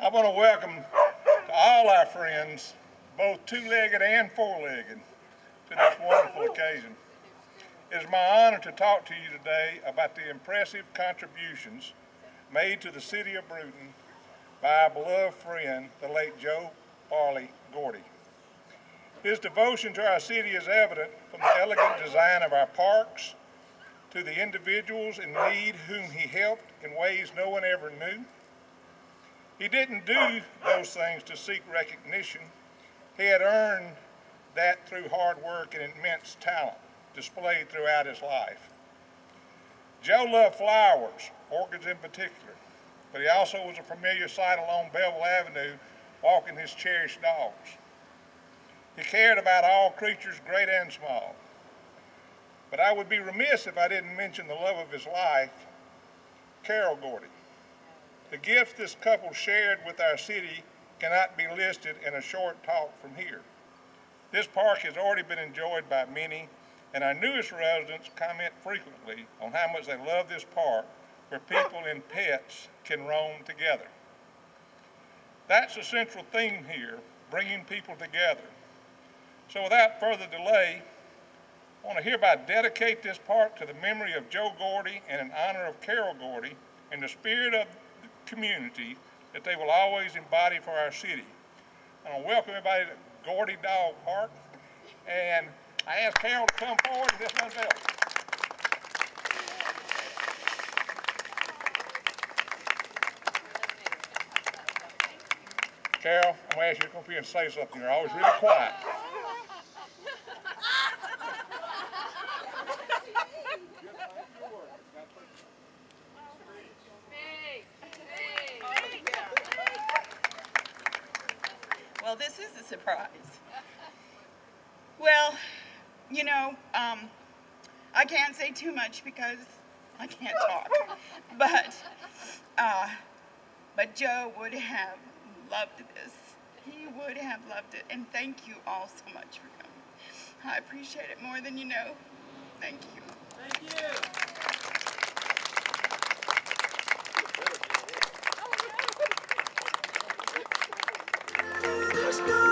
I want to welcome to all our friends, both two-legged and four-legged, to this wonderful occasion. It is my honor to talk to you today about the impressive contributions made to the city of Brewton by our beloved friend, the late Joe Farley Gordy. His devotion to our city is evident from the elegant design of our parks to the individuals in need whom he helped in ways no one ever knew. He didn't do those things to seek recognition. He had earned that through hard work and immense talent displayed throughout his life. Joe loved flowers, orchids in particular, but he also was a familiar sight along Bevel Avenue walking his cherished dogs. He cared about all creatures, great and small. But I would be remiss if I didn't mention the love of his life, Carol Gordy. The gifts this couple shared with our city cannot be listed in a short talk from here. This park has already been enjoyed by many, and our newest residents comment frequently on how much they love this park where people and pets can roam together. That's the central theme here, bringing people together. So without further delay, I want to hereby dedicate this park to the memory of Joe Gordy and in honor of Carol Gordy in the spirit of the community that they will always embody for our city. I want to welcome everybody to Gordy Dog Park, and I ask Carol to come forward and just unveil. Carol, I'm going to ask you to come up here and say something. You're always really quiet. Well, this is a surprise. Well, you know, I can't say too much because I can't talk. But Joe would have loved this. He would have loved it. And thank you all so much for coming. I appreciate it more than you know. Thank you. Thank you. Let's go.